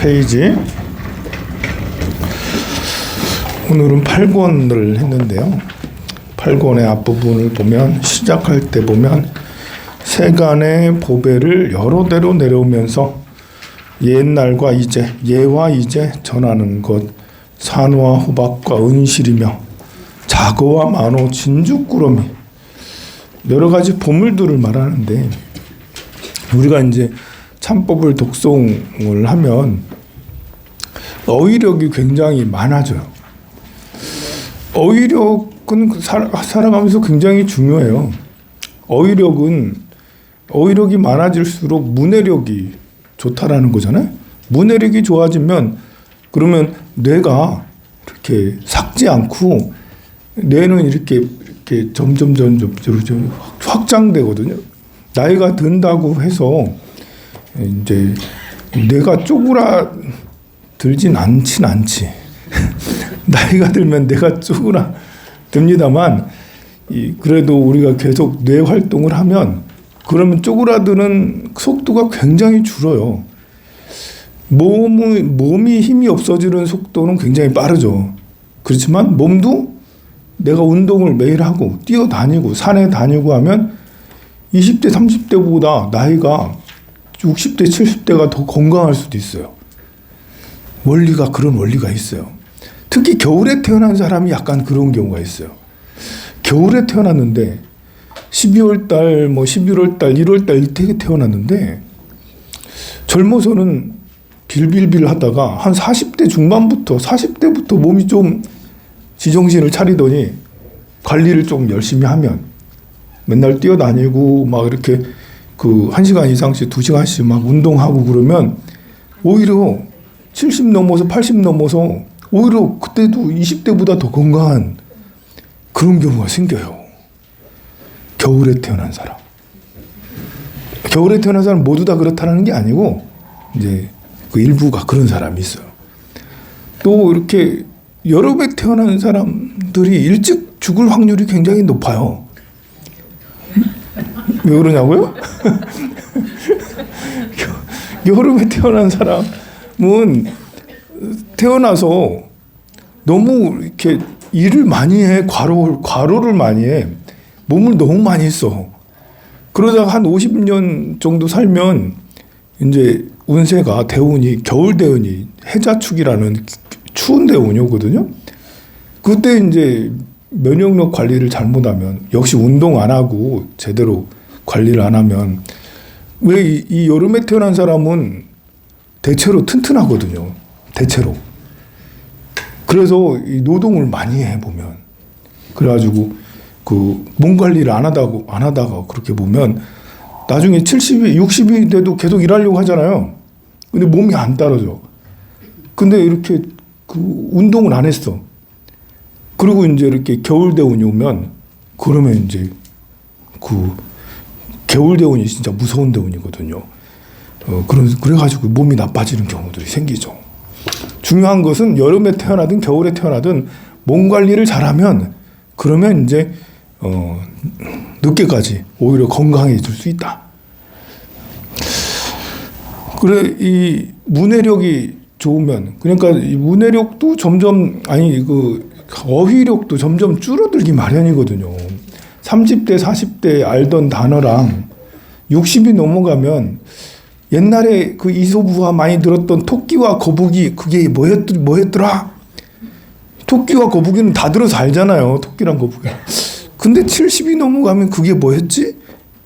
페이지. 오늘은 8권을 했는데요. 8권의 앞부분을 보면, 시작할 때 보면 세간의 보배를 여러 대로 내려오면서 옛날과 이제, 예와 이제 전하는 것, 산호와 호박과 은실이며 자거와 만호, 진주꾸러미, 여러 가지 보물들을 말하는데, 우리가 이제 참법을 독송을 하면 어휘력이 굉장히 많아져요. 어휘력은 살아가면서 굉장히 중요해요. 어휘력이 많아질수록 문해력이 좋다라는 거잖아요. 문해력이 좋아지면 그러면 뇌가 이렇게 삭지 않고 뇌는 이렇게 점점 확장되거든요. 나이가 든다고 해서 이제 뇌가 쪼그라들진 않지. 나이가 들면 뇌가 쪼그라듭니다만, 그래도 우리가 계속 뇌 활동을 하면 그러면 쪼그라드는 속도가 굉장히 줄어요. 몸이 힘이 없어지는 속도는 굉장히 빠르죠. 그렇지만 몸도 내가 운동을 매일 하고 뛰어다니고 산에 다니고 하면 20대, 30대보다 나이가 60대, 70대가 더 건강할 수도 있어요. 그런 원리가 있어요. 특히 겨울에 태어난 사람이 약간 그런 경우가 있어요. 겨울에 태어났는데 12월 달, 11월 달, 1월 달 이때 태어났는데 젊어서는 빌빌빌 하다가 한 40대부터 몸이 좀 지정신을 차리더니 관리를 좀 열심히 하면 맨날 뛰어다니고 막 이렇게 1시간 이상씩 2시간씩 막 운동하고 그러면 오히려 70 넘어서 80 넘어서 오히려 그때도 20대보다 더 건강한 그런 경우가 생겨요. 겨울에 태어난 사람. 겨울에 태어난 사람 모두 다 그렇다는 게 아니고 이제 그 일부가 그런 사람이 있어요. 또 이렇게 여름에 태어난 사람들이 일찍 죽을 확률이 굉장히 높아요. 왜 그러냐고요? 여름에 태어난 사람은 태어나서 너무 이렇게 일을 많이 해, 과로를 많이 해, 몸을 너무 많이 써. 그러다가 한 50년 정도 살면 이제 운세가 겨울 대운이 해자축이라는 추운 대운이 오거든요. 그때 이제 면역력 관리를 잘못하면, 역시 운동 안 하고 제대로 관리를 안 하면, 왜 이 여름에 태어난 사람은 대체로 튼튼하거든요. 대체로. 그래서 이 노동을 많이 해 보면, 그래가지고 몸 관리를 안 하다가 그렇게 보면 나중에 70이 60이 돼도 계속 일하려고 하잖아요. 근데 몸이 안 따라져. 근데 이렇게 운동을 안 했어. 그리고 이제 이렇게 겨울 대운이 오면, 그러면 이제 겨울 대운이 진짜 무서운 대운이거든요. 그래가지고 몸이 나빠지는 경우들이 생기죠. 중요한 것은 여름에 태어나든 겨울에 태어나든 몸 관리를 잘하면, 그러면 이제 늦게까지 오히려 건강해질 수 있다. 그래, 이 문해력이 좋으면, 그러니까 이 문해력도 어휘력도 점점 줄어들기 마련이거든요. 30대, 40대 알던 단어랑 60이 넘어가면, 옛날에 이소부화 많이 들었던 토끼와 거북이, 그게 뭐였더라? 토끼와 거북이는 다 들어서 알잖아요. 토끼랑 거북이. 근데 70이 넘어가면 그게 뭐였지?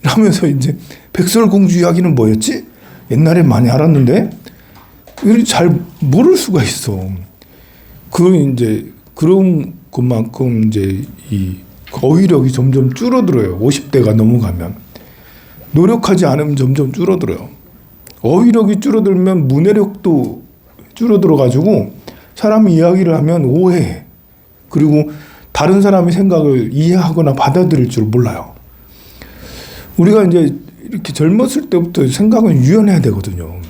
이러면서 이제 백설공주 이야기는 뭐였지? 옛날에 많이 알았는데 잘 모를 수가 있어. 그런 것만큼 이제 이 어휘력이 점점 줄어들어요. 50대가 넘어가면. 노력하지 않으면 점점 줄어들어요. 어휘력이 줄어들면 문해력도 줄어들어가지고 사람이 이야기를 하면 오해해. 그리고 다른 사람의 생각을 이해하거나 받아들일 줄 몰라요. 우리가 이제 이렇게 젊었을 때부터 생각은 유연해야 되거든요.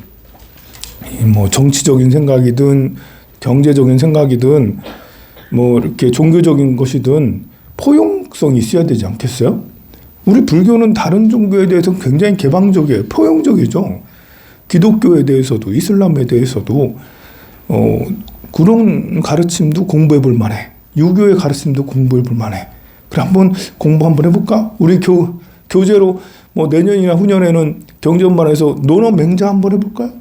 정치적인 생각이든 경제적인 생각이든 이렇게 종교적인 것이든 포용성이 있어야 되지 않겠어요? 우리 불교는 다른 종교에 대해서 굉장히 개방적이에요. 포용적이죠. 기독교에 대해서도 이슬람에 대해서도 그런 가르침도 공부해 볼 만해. 유교의 가르침도 공부해 볼 만해. 그래 한번 공부 한번 해볼까? 우리 교재로 뭐 내년이나 후년에는 경전만에서 논어맹자 한번 해볼까요?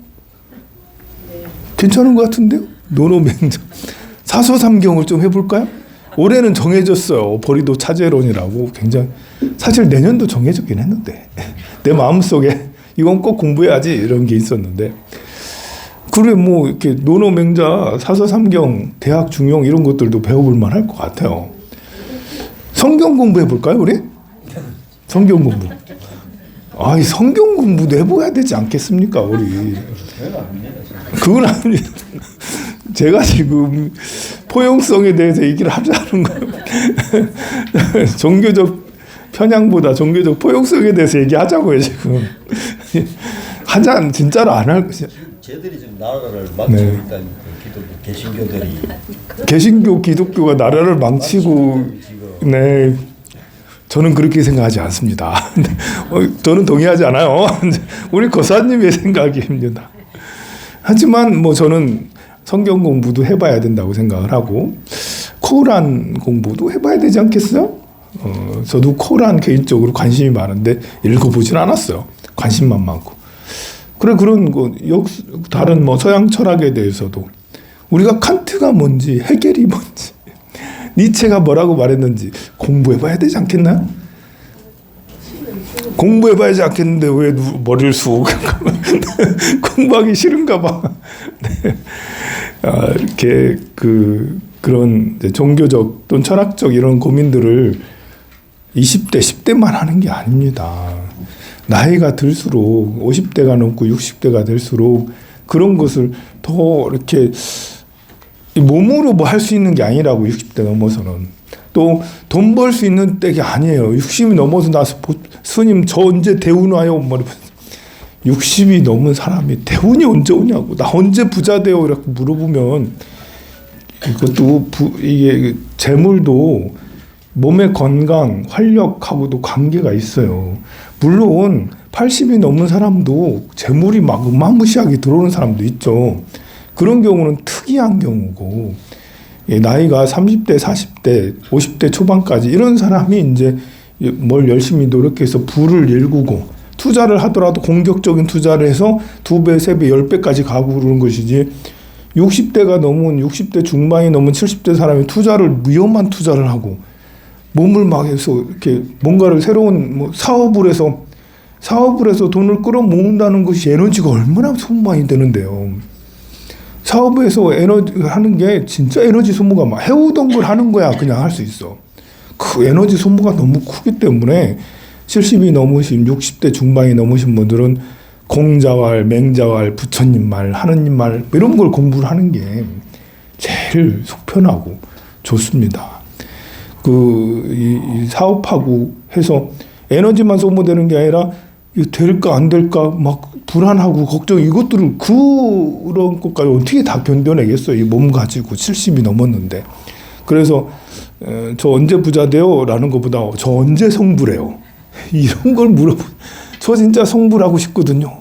괜찮은 것 같은데요? 논어맹자. 사서삼경을 좀 해볼까요? 올해는 정해졌어요. 버리도 차재론이라고 굉장히 사실 내년도 정해졌긴 했는데 내 마음속에 이건 꼭 공부해야지 이런 게 있었는데 그래 뭐 이렇게 논어맹자, 사서삼경, 대학 중용 이런 것들도 배워볼 만할 것 같아요. 성경 공부해 볼까요, 우리? 성경 공부. 아, 성경 공부도 해봐야 되지 않겠습니까, 우리? 그건 아닙니다. 제가 지금 포용성에 대해서 얘기를 하자는 거예요. 종교적 편향보다 종교적 포용성에 대해서 얘기하자고요, 지금. 하자, 진짜로 안 할 것이야. 쟤들이 지금 나라를 망치고 있다니까, 개신교들이. 개신교, 기독교가 나라를 망치고, 네. 저는 그렇게 생각하지 않습니다. 저는 동의하지 않아요. 우리 거사님의 생각입니다. 하지만 뭐 저는 성경 공부도 해봐야 된다고 생각을 하고 코란 공부도 해봐야 되지 않겠어요? 저도 코란 개인적으로 관심이 많은데 읽어보진 않았어요. 관심만 많고. 그래 그런 거 다른 뭐 서양 철학에 대해서도 우리가 칸트가 뭔지 헤겔이 뭔지 니체가 뭐라고 말했는지 공부해봐야 되지 않겠나요? 공부해봐야지 않겠는데 왜 머리를 쑥 공부하기 싫은가 봐. 네. 이렇게 그런 이제 종교적 또는 철학적 이런 고민들을 20대, 10대만 하는 게 아닙니다. 나이가 들수록 50대가 넘고 60대가 될수록 그런 것을 더 이렇게 몸으로 뭐 할 수 있는 게 아니라고 60대 넘어서는 또 돈 벌 수 있는 때가 아니에요. 60이 넘어서 나서 스님 저 언제 대운 와요? 60이 넘은 사람이 대운이 언제 오냐고 나 언제 부자 돼요? 이렇게 물어보면 이것도 이게 재물도 몸의 건강, 활력하고도 관계가 있어요. 물론 80이 넘은 사람도 재물이 막 어마무시하게 들어오는 사람도 있죠. 그런 경우는 특이한 경우고 나이가 30대, 40대, 50대 초반까지 이런 사람이 이제 뭘 열심히 노력해서 부를 일구고 투자를 하더라도 공격적인 투자를 해서 2배, 3배, 10배까지 가고 그러는 것이지 60대가 넘은 60대 중반이 넘은 70대 사람이 위험한 투자를 하고 몸을 막 해서 이렇게 뭔가를 새로운 뭐 사업을 해서 돈을 끌어모은다는 것이 에너지가 얼마나 소모많이 되는데요. 사업에서 에너지 하는 게 진짜 에너지 소모가 막 해오던 걸 하는 거야 그냥 할 수 있어. 그 에너지 소모가 너무 크기 때문에 70이 넘으신 60대 중반이 넘으신 분들은 공자왈, 맹자왈, 부처님 말, 하느님 말 이런 걸 공부를 하는 게 제일 속편하고 좋습니다. 이 사업하고 해서 에너지만 소모되는 게 아니라 이거 될까 안 될까 막 불안하고 걱정 이것들을 그런 것까지 어떻게 다 견뎌내겠어요. 이 몸 가지고 70이 넘었는데. 그래서 저 언제 부자 돼요? 라는 것보다 저 언제 성불해요? 이런 걸 저 진짜 성불하고 싶거든요.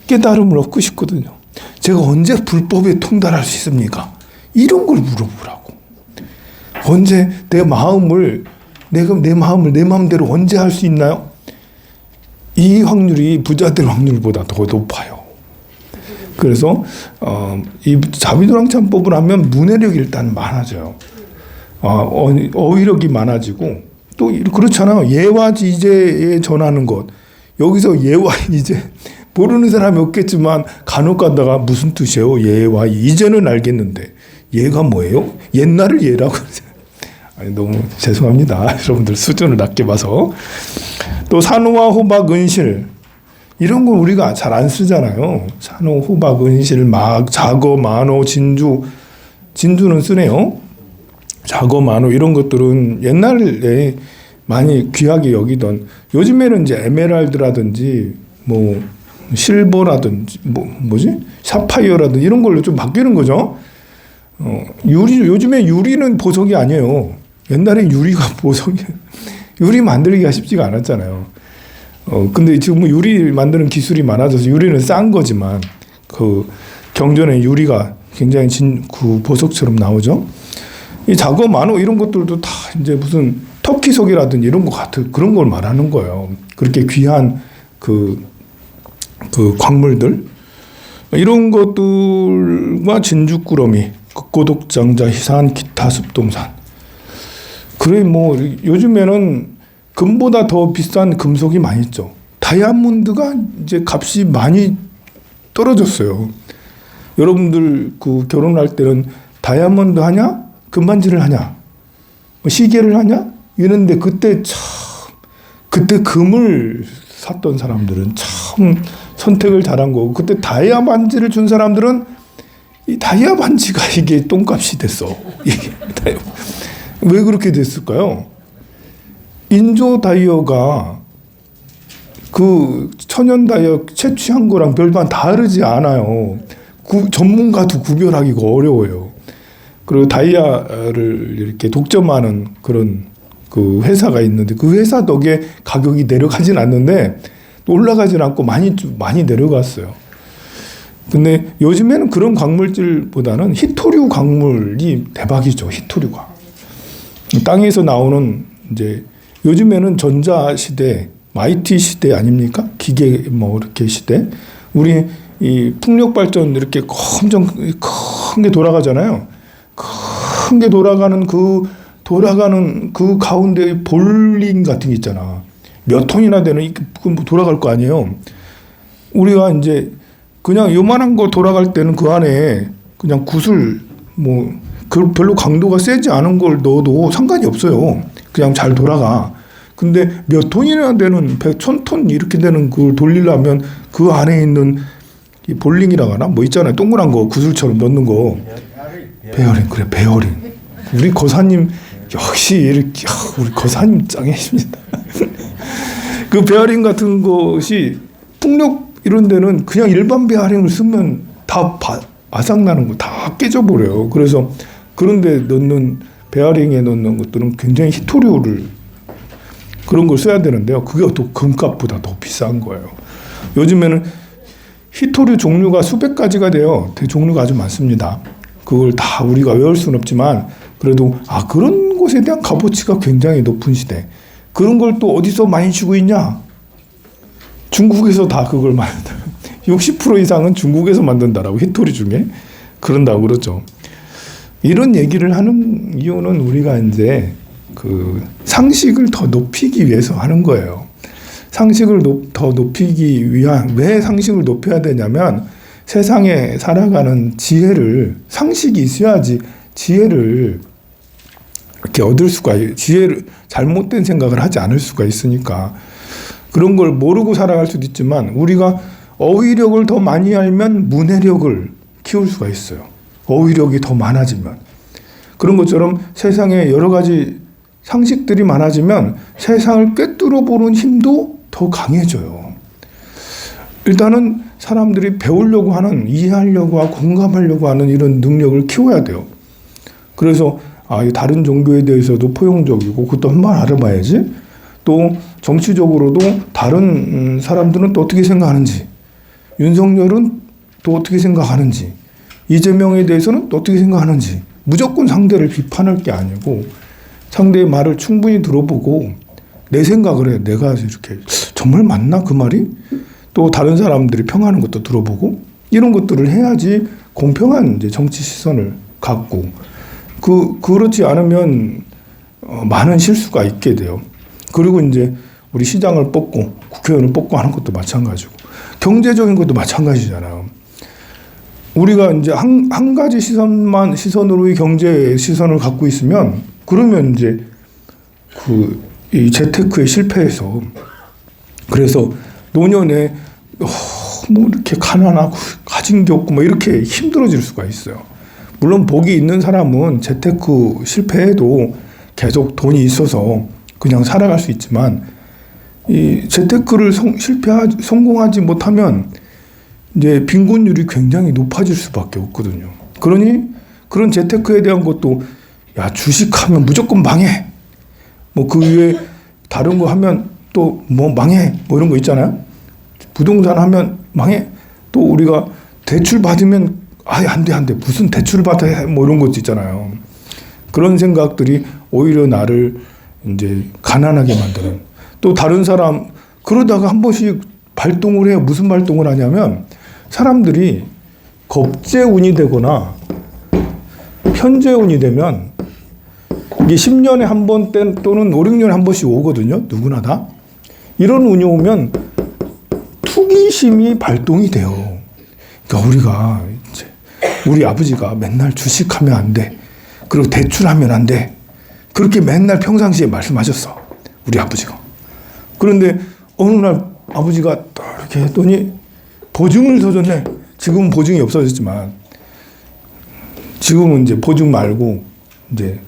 깨달음을 얻고 싶거든요. 제가 언제 불법에 통달할 수 있습니까? 이런 걸 물어보라고. 언제 내 마음을 내 마음대로 언제 할 수 있나요? 이 확률이 부자 될 확률보다 더 높아요. 그래서 이 자비도랑참법을 하면 문해력이 일단 많아져요. 어휘력이 많아지고 또 그렇잖아요. 예와 이제에 전하는 것. 여기서 예와 이제 모르는 사람이 없겠지만 간혹 가다가 무슨 뜻이에요? 예와 이제는 알겠는데 예가 뭐예요? 옛날을 예라고. 아니 너무 죄송합니다. 여러분들 수준을 낮게 봐서. 또 산호와 호박, 은실 이런 거 우리가 잘 안 쓰잖아요. 산호, 호박, 은실, 자거, 만호, 진주는 쓰네요. 자거, 만호 이런 것들은 옛날에 많이 귀하게 여기던 요즘에는 이제 에메랄드라든지 뭐 실버라든지 뭐지 사파이어라든지 이런 걸로 좀 바뀌는 거죠. 요즘에 유리는 보석이 아니에요. 옛날에 유리가 보석이 유리 만들기가 쉽지가 않았잖아요. 근데 지금 뭐 유리 만드는 기술이 많아져서 유리는 싼 거지만 그 경전에 유리가 굉장히 그 보석처럼 나오죠. 이 자거 만호 이런 것들도 다 이제 무슨 터키 속이라든지 이런 것 같은 그런 걸 말하는 거예요. 그렇게 귀한 그 광물들 이런 것들과 진주꾸러미, 극고독장자, 희산, 기타, 습동산. 그래 뭐 요즘에는 금보다 더 비싼 금속이 많이 있죠. 다이아몬드가 이제 값이 많이 떨어졌어요. 여러분들 그 결혼할 때는 다이아몬드 하냐, 금반지를 하냐, 뭐 시계를 하냐 이런데 그때 금을 샀던 사람들은 참 선택을 잘한 거고 그때 다이아 반지를 준 사람들은 이 다이아 반지가 이게 똥값이 됐어. 왜 그렇게 됐을까요? 인조 다이어가 그 천연 다이어 채취한 거랑 별반 다르지 않아요. 전문가도 구별하기가 어려워요. 그리고 다이아를 이렇게 독점하는 그런 그 회사가 있는데 그 회사 덕에 가격이 내려가진 않는데 올라가진 않고 많이 내려갔어요. 근데 요즘에는 그런 광물질보다는 히토류 광물이 대박이죠. 히토류가 땅에서 나오는 이제 요즘에는 전자 시대, IT 시대 아닙니까? 기계 뭐 이렇게 시대. 우리 이 풍력 발전 이렇게 엄청 큰 게 돌아가잖아요. 큰 게 돌아가는 그 가운데 볼링 같은 게 있잖아. 몇 톤이나 되는 돌아갈 거 아니에요. 우리가 이제 그냥 요만한 거 돌아갈 때는 그 안에 그냥 구슬 뭐 별로 강도가 세지 않은 걸 넣어도 상관이 없어요. 그냥 잘 돌아가. 근데 몇 톤이나 되는 100,000톤 이렇게 되는 걸 돌리려면 그 안에 있는 이 볼링이라고 하나? 뭐 있잖아요. 동그란 거 구슬처럼 넣는 거. 베어링. 그래 베어링. 우리 거사님 역시 이렇게 우리 거사님 짱이십니다. 그 베어링 같은 것이 풍력 이런 데는 그냥 일반 베어링을 쓰면 다 아삭나는 거 다 깨져버려요. 그래서 그런데 넣는 베어링에 넣는 것들은 굉장히 히토류를 그런 걸 써야 되는데요. 그게 또 금값보다 더 비싼 거예요. 요즘에는 히토류 종류가 수백 가지가 돼요. 종류가 아주 많습니다. 그걸 다 우리가 외울 수는 없지만 그래도 그런 곳에 대한 값어치가 굉장히 높은 시대. 그런 걸 또 어디서 많이 주고 있냐? 중국에서 다 그걸 만든다. 60% 이상은 중국에서 만든다라고 히토리 중에 그런다고 그러죠. 이런 얘기를 하는 이유는 우리가 이제 그 상식을 더 높이기 위해서 하는 거예요. 상식을 더 높이기 위한 왜 상식을 높여야 되냐면 세상에 살아가는 지혜를 상식이 있어야지 지혜를 이렇게 얻을 수가 지혜를 잘못된 생각을 하지 않을 수가 있으니까 그런 걸 모르고 살아갈 수도 있지만 우리가 어휘력을 더 많이 알면 문해력을 키울 수가 있어요. 어휘력이 더 많아지면 그런 것처럼 세상에 여러 가지 상식들이 많아지면 세상을 꿰뚫어 보는 힘도 더 강해져요. 일단은 사람들이 배우려고 하는 이해하려고 하고 공감하려고 하는 이런 능력을 키워야 돼요. 그래서 다른 종교에 대해서도 포용적이고 그것도 한번 알아봐야지. 또 정치적으로도 다른 사람들은 또 어떻게 생각하는지, 윤석열은 또 어떻게 생각하는지, 이재명에 대해서는 또 어떻게 생각하는지 무조건 상대를 비판할 게 아니고 상대의 말을 충분히 들어보고 내 생각을 해. 내가 이렇게 정말 맞나 그 말이? 또 다른 사람들이 평하는 것도 들어보고 이런 것들을 해야지 공평한 이제 정치 시선을 갖고 그렇지 않으면 많은 실수가 있게 돼요. 그리고 이제 우리 시장을 뽑고 국회의원을 뽑고 하는 것도 마찬가지고 경제적인 것도 마찬가지잖아요. 우리가 이제 한 가지 시선으로의 경제 시선을 갖고 있으면 그러면 이제 이 재테크에 실패해서 그래서 노년에 뭐 이렇게 가난하고 가진 게 없고 뭐 이렇게 힘들어질 수가 있어요. 물론 복이 있는 사람은 재테크 실패해도 계속 돈이 있어서 그냥 살아갈 수 있지만 이 재테크를 성공하지 못하면 이제 빈곤율이 굉장히 높아질 수밖에 없거든요. 그러니 그런 재테크에 대한 것도 주식하면 무조건 망해. 뭐 그 위에 다른 거 하면 또 뭐 망해 뭐 이런 거 있잖아요. 부동산 하면 망해. 또 우리가 대출 받으면 안 돼. 무슨 대출 받아 뭐 이런 것도 있잖아요. 그런 생각들이 오히려 나를 이제 가난하게 만드는. 또 다른 사람 그러다가 한 번씩 발동을 해요. 무슨 발동을 하냐면 사람들이 겁재운이 되거나 편재운이 되면 이게 10년에 한 번 또는 5, 6년에 한 번씩 오거든요. 누구나 다. 이런 운이 오면 투기심이 발동이 돼요. 그러니까 우리가 이제 우리 아버지가 맨날 주식하면 안 돼. 그리고 대출하면 안 돼. 그렇게 맨날 평상시에 말씀하셨어. 우리 아버지가. 그런데 어느 날 아버지가 이렇게 했더니 보증을 서줬네. 지금은 보증이 없어졌지만 지금은 이제 보증 말고 이제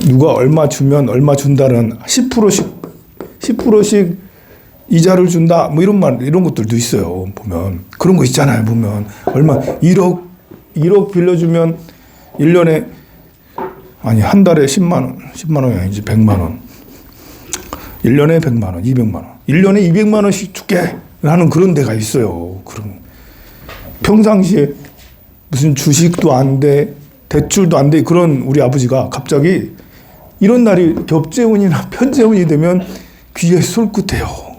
누가 얼마 주면 얼마 준다는 10%씩 이자를 준다 뭐 이런 것들도 있어요. 보면 그런 거 있잖아요. 보면 얼마 1억 빌려주면 1년에 아니 한 달에 10만 원이 아니지 100만 원. 1년에 100만 원, 200만 원. 1년에 200만 원씩 줄게 하는 그런 데가 있어요. 그럼 평상시에 무슨 주식도 안 돼, 대출도 안 돼 그런 우리 아버지가 갑자기 이런 날이 겹재운이나 편재운이 되면 귀에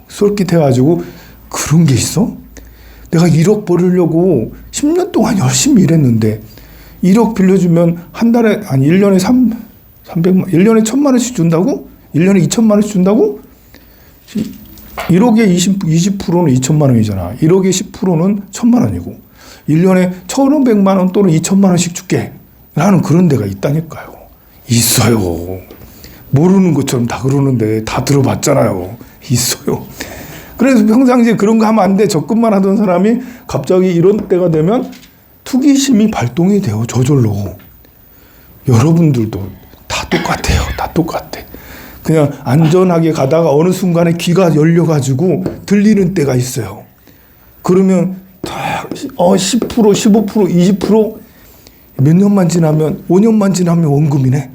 솔깃해가지고 그런 게 있어? 내가 1억 벌으려고 10년 동안 열심히 일했는데 1억 빌려주면 한 달에 아니 1년에 300만 1년에 1,000만 원씩 준다고? 1년에 2,000만 원씩 준다고? 1억에 20%는 2,000만 원이잖아. 1억에 10%는 1,000만 원이고 1년에 1,500만 원 또는 2,000만 원씩 줄게 라는 그런 데가 있다니까요. 있어요. 모르는 것처럼 다 그러는데 다 들어봤잖아요. 있어요. 그래서 평상시에 그런 거 하면 안 돼. 접근만 하던 사람이 갑자기 이런 때가 되면 투기심이 발동이 돼요. 저절로. 여러분들도 다 똑같아요. 다 똑같아. 그냥 안전하게 가다가 어느 순간에 귀가 열려가지고 들리는 때가 있어요. 그러면 다 10%, 15%, 20% 몇 년만 지나면 5년만 지나면 원금이네.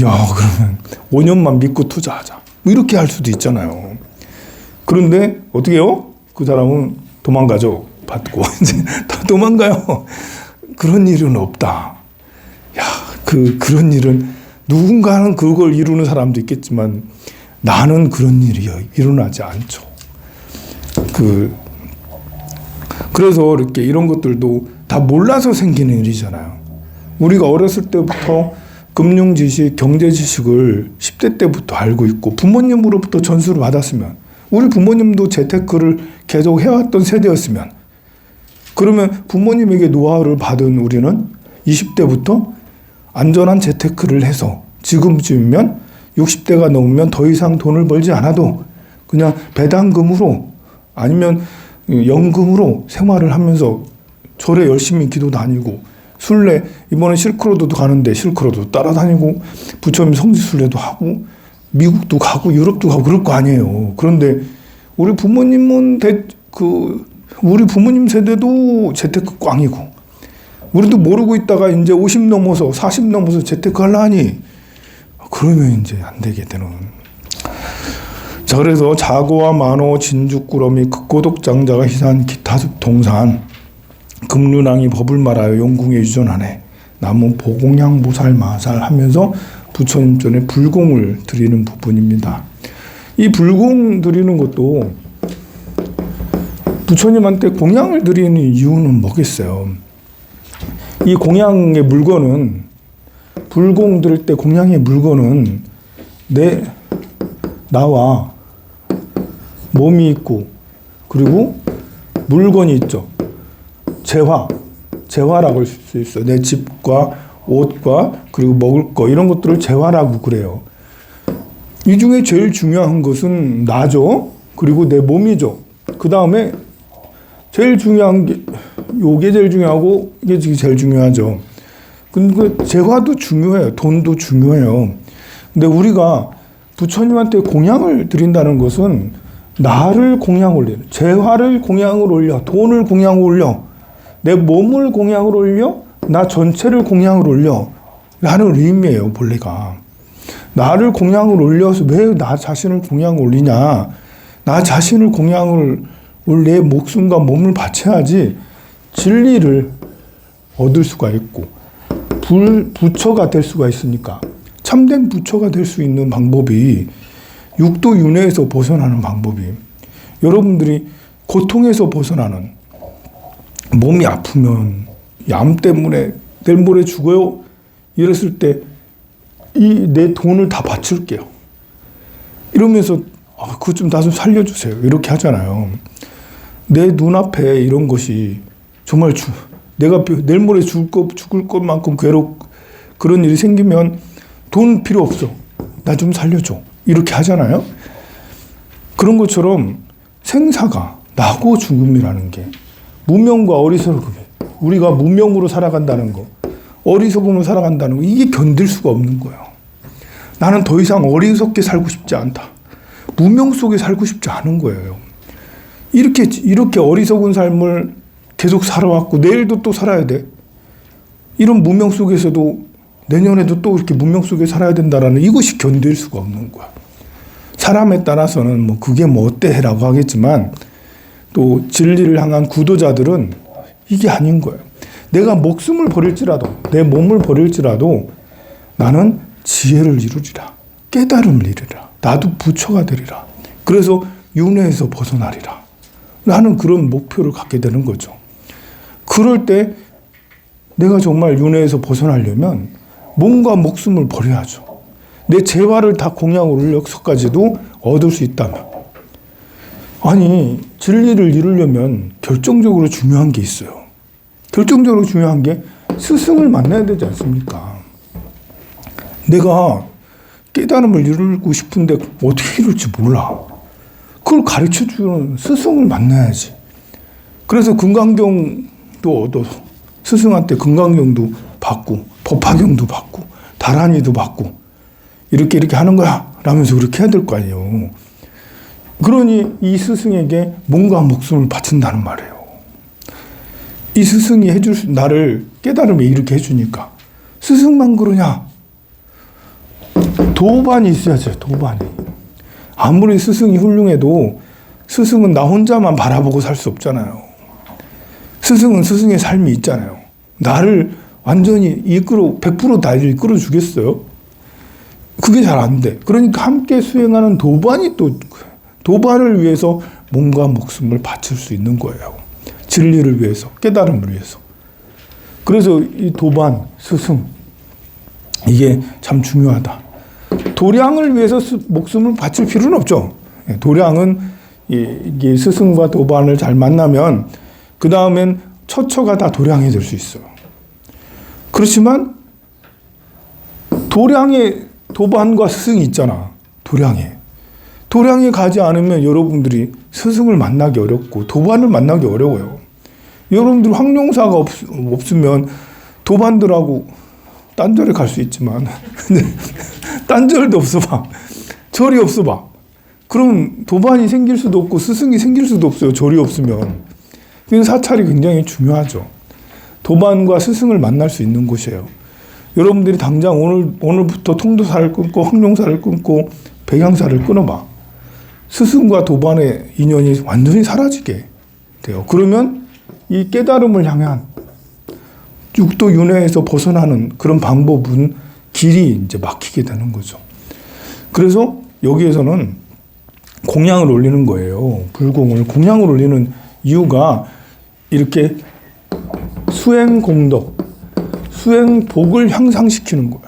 야, 그러면 5년만 믿고 투자하자. 뭐 이렇게 할 수도 있잖아요. 그런데 어떻게 해요? 그 사람은 도망가죠. 받고 이제 다 도망가요. 그런 일은 없다. 야, 그런 일은 누군가는 그걸 이루는 사람도 있겠지만 나는 그런 일이 일어나지 않죠. 그래서 이렇게 이런 것들도 다 몰라서 생기는 일이잖아요. 우리가 어렸을 때부터 금융 지식, 경제 지식을 10대 때부터 알고 있고 부모님으로부터 전수를 받았으면 우리 부모님도 재테크를 계속 해왔던 세대였으면 그러면 부모님에게 노하우를 받은 우리는 20대부터 안전한 재테크를 해서 지금쯤이면 60대가 넘으면 더 이상 돈을 벌지 않아도 그냥 배당금으로 아니면 연금으로 생활을 하면서 절에 열심히 기도 다니고 순례 이번에 실크로드도 가는데 실크로드 따라다니고 부처님 성지순례도 하고 미국도 가고 유럽도 가고 그럴 거 아니에요. 그런데 우리 부모님은 우리 부모님 세대도 재테크 꽝이고 우리도 모르고 있다가 이제 50 넘어서 40 넘어서 재테크 하려니 그러면 이제 안 되게 되는. 자, 그래서 자고와 만호 진죽꾸러미 극고독장자가 희산 기타습 동산 금륜왕이 법을 말하여 용궁에 유전하네. 나무 보공양 무살 마살 하면서 부처님 전에 불공을 드리는 부분입니다. 이 불공 드리는 것도 부처님한테 공양을 드리는 이유는 뭐겠어요? 이 공양의 물건은 불공 드릴 때 공양의 물건은 나와 몸이 있고 그리고 물건이 있죠. 재화라고 할 수 있어요. 내 집과 옷과 그리고 먹을 거 이런 것들을 재화라고 그래요. 이 중에 제일 중요한 것은 나죠. 그리고 내 몸이죠. 그 다음에 제일 중요한 게 요게 제일 중요하고 이게 제일 중요하죠. 근데 그 재화도 중요해요. 돈도 중요해요. 근데 우리가 부처님한테 공양을 드린다는 것은 나를 공양 올려, 재화를 공양을 올려, 돈을 공양을 올려, 내 몸을 공양을 올려, 나 전체를 공양을 올려 라는 의미예요. 본래가. 나를 공양을 올려서 왜 나 자신을 공양을 올리냐? 나 자신을 공양을 올 내 목숨과 몸을 바쳐야지 진리를 얻을 수가 있고 부처가 될 수가 있으니까 참된 부처가 될 수 있는 방법이 육도 윤회에서 벗어나는 방법이 여러분들이 고통에서 벗어나는 몸이 아프면 암 때문에 내일 모레 죽어요 이랬을 때 내 돈을 다 바칠게요 이러면서 그거 좀 나 좀 살려주세요 이렇게 하잖아요. 내 눈앞에 이런 것이 정말 내가 내일 모레 죽을 것만큼 그런 일이 생기면 돈 필요 없어 나 좀 살려줘 이렇게 하잖아요. 그런 것처럼 생사가 나고 죽음이라는 게 무명과 어리석음이 우리가 무명으로 살아간다는 거 어리석음으로 살아간다는 거 이게 견딜 수가 없는 거예요. 나는 더 이상 어리석게 살고 싶지 않다. 무명 속에 살고 싶지 않은 거예요. 이렇게 어리석은 삶을 계속 살아왔고 내일도 또 살아야 돼. 이런 무명 속에서도 내년에도 또 이렇게 무명 속에 살아야 된다라는 이것이 견딜 수가 없는 거야. 사람에 따라서는 뭐 그게 뭐 어때라고 하겠지만 또 진리를 향한 구도자들은 이게 아닌 거예요. 내가 목숨을 버릴지라도 내 몸을 버릴지라도 나는 지혜를 이루리라. 깨달음을 이루리라. 나도 부처가 되리라. 그래서 윤회에서 벗어나리라. 라는 그런 목표를 갖게 되는 거죠. 그럴 때 내가 정말 윤회에서 벗어나려면 몸과 목숨을 버려야죠. 내 재화를 다 공양으로 올려서까지도 얻을 수 있다면. 아니 진리를 이루려면 결정적으로 중요한 게 있어요. 결정적으로 중요한 게 스승을 만나야 되지 않습니까? 내가 깨달음을 이루고 싶은데 어떻게 이룰지 몰라. 그걸 가르쳐주는 스승을 만나야지. 그래서 금강경도 얻어서 스승한테 금강경도 받고 법화경도 받고 다란이도 받고 이렇게 하는 거야 라면서 그렇게 해야 될 거 아니에요. 그러니 이 스승에게 몸과 목숨을 바친다는 말이에요. 이 스승이 나를 깨달음에 이렇게 해주니까 스승만 그러냐? 도반이 있어야죠. 도반이. 아무리 스승이 훌륭해도 스승은 나 혼자만 바라보고 살 수 없잖아요. 스승은 스승의 삶이 있잖아요. 나를 완전히 100% 다 이끌어 주겠어요? 그게 잘 안 돼. 그러니까 함께 수행하는 도반이 또 도반을 위해서 몸과 목숨을 바칠 수 있는 거예요. 진리를 위해서, 깨달음을 위해서. 그래서 이 도반, 스승 이게 참 중요하다. 도량을 위해서 목숨을 바칠 필요는 없죠. 도량은 이게 스승과 도반을 잘 만나면 그 다음엔 처처가 다 도량이 될 수 있어요. 그렇지만 도반과 스승이 있잖아. 도량에 가지 않으면 여러분들이 스승을 만나기 어렵고 도반을 만나기 어려워요. 여러분들 황룡사가 없으면 도반들하고 딴절에 갈 수 있지만 딴절도 없어 봐. 절이 없어 봐. 그럼 도반이 생길 수도 없고 스승이 생길 수도 없어요. 절이 없으면. 그래서 사찰이 굉장히 중요하죠. 도반과 스승을 만날 수 있는 곳이에요. 여러분들이 당장 오늘부터 통도사를 끊고 황룡사를 끊고 백양사를 끊어봐. 스승과 도반의 인연이 완전히 사라지게 돼요. 그러면 이 깨달음을 향한 육도 윤회에서 벗어나는 그런 방법은 길이 이제 막히게 되는 거죠. 그래서 여기에서는 공양을 올리는 거예요. 불공을 공양을 올리는 이유가 이렇게 수행 공덕, 수행 복을 향상시키는 거예요.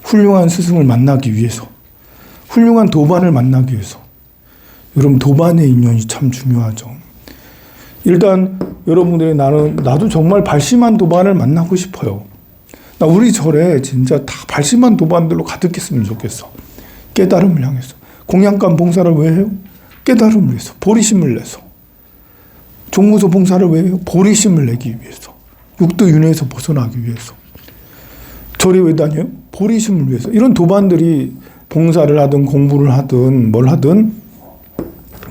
훌륭한 스승을 만나기 위해서, 훌륭한 도반을 만나기 위해서. 여러분 도반의 인연이 참 중요하죠. 일단 여러분들이 나도 정말 발심한 도반을 만나고 싶어요. 나 우리 절에 진짜 다 발심한 도반들로 가득했으면 좋겠어. 깨달음을 향해서. 공양감 봉사를 왜 해요? 깨달음을 위해서. 보리심을 내서. 종무소 봉사를 왜 해요? 보리심을 내기 위해서. 육도 윤회에서 벗어나기 위해서. 절에 왜 다녀요? 보리심을 위해서. 이런 도반들이 봉사를 하든 공부를 하든 뭘 하든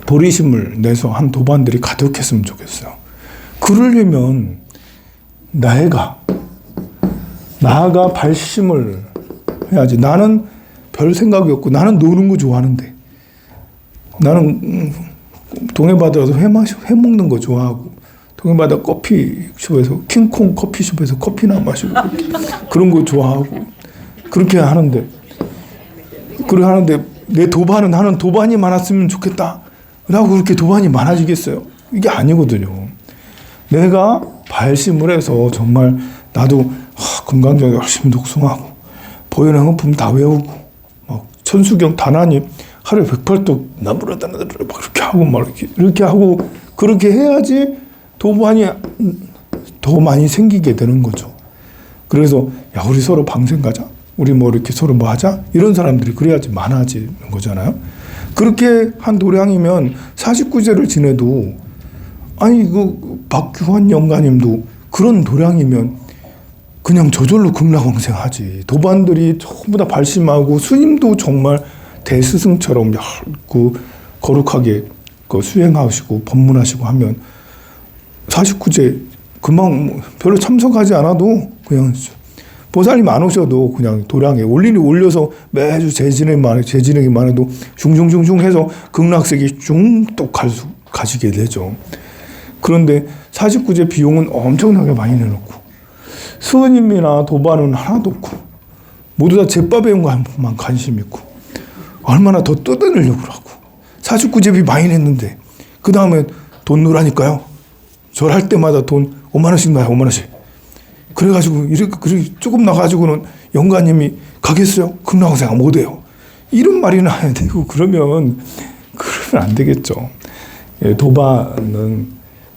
보리심을 내서 한 도반들이 가득했으면 좋겠어요. 그러려면 나아가 발심을 해야지. 나는 별 생각이 없고 나는 노는 거 좋아하는데 나는 동해바다에서 회 먹는 거 좋아하고 동해바다 커피숍에서 킹콩 커피숍에서 커피나 마시고 그런 거 좋아하고 그렇게 하는데 내 도반은 나는 도반이 많았으면 좋겠다 라고 그렇게 도반이 많아지겠어요? 이게 아니거든요. 내가 발심을 해서 정말 나도 금강경 열심히 독송하고 보현행어품 다 외우고 막 천수경 단안이 하루에 108도 나무라다 막 이렇게 하고 막 이렇게 하고 그렇게 해야지 도반이 더 많이 생기게 되는 거죠. 그래서 야 우리 서로 방생 가자. 우리 뭐 이렇게 서로 뭐 하자. 이런 사람들이 그래야지 많아지는 거잖아요. 그렇게 한 도량이면 49제를 지내도 아니 그 박규환 영가님도 그런 도량이면 그냥 저절로 극락왕생하지. 도반들이 전부 다 발심하고 스님도 정말 대스승처럼 그 거룩하게 그 수행하시고 법문하시고 하면 49제 금방 별로 참석하지 않아도 그냥 보살님 안 오셔도 그냥 도량에 올려서 매주 재진행만 해도 슝슝슝슝 해서 극락세계 쭉 가시게 되죠. 그런데 49제 비용은 엄청나게 많이 내놓고 스님이나 도반은 하나도 없고 모두 다 제밥 배운 것만 관심 있고 얼마나 더 뜯어내려고 하고 49제비 많이 냈는데 그 다음에 돈 넣으라니까요. 절할 때마다 돈 5만 원씩 나요. 5만 원씩. 그래가지고 이렇게 조금 나가지고는 영가님이 가겠어요? 극락왕생 못해요. 이런 말이 나야 되고 그러면 안 되겠죠. 도반은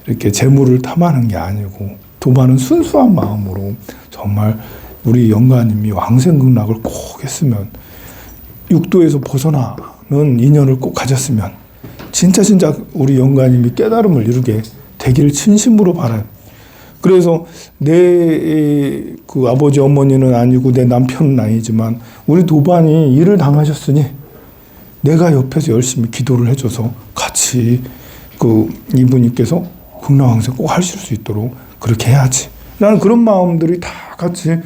이렇게 재물을 탐하는 게 아니고 도반은 순수한 마음으로 정말 우리 영가님이 왕생극락을 꼭 했으면 육도에서 벗어나는 인연을 꼭 가졌으면 진짜 우리 영가님이 깨달음을 이루게 되기를 진심으로 바라요. 그래서 내 그 아버지 어머니는 아니고 내 남편은 아니지만 우리 도반이 일을 당하셨으니 내가 옆에서 열심히 기도를 해줘서 같이 그 이분님께서 극락왕생 꼭 하실 수 있도록 그렇게 해야지. 라는 그런 마음들이 다 같이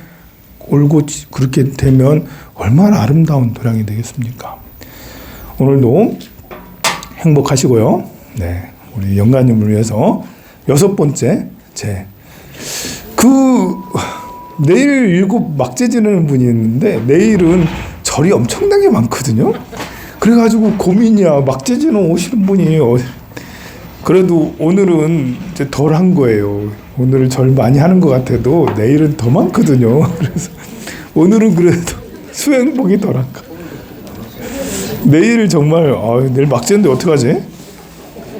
올고 그렇게 되면 얼마나 아름다운 도량이 되겠습니까? 오늘도 행복하시고요. 네, 우리 영가님을 위해서 6번째 내일 7 막제 지내는 분이 있는데 내일은 절이 엄청나게 많거든요. 그래가지고 고민이야. 막제 지내 오시는 분이 그래도 오늘은 이제 덜 한 거예요. 오늘 절 많이 하는 것 같아도 내일은 더 많거든요. 그래서 오늘은 그래도 수행복이 덜한가. 내일 정말 내일 막제인데 어떡하지?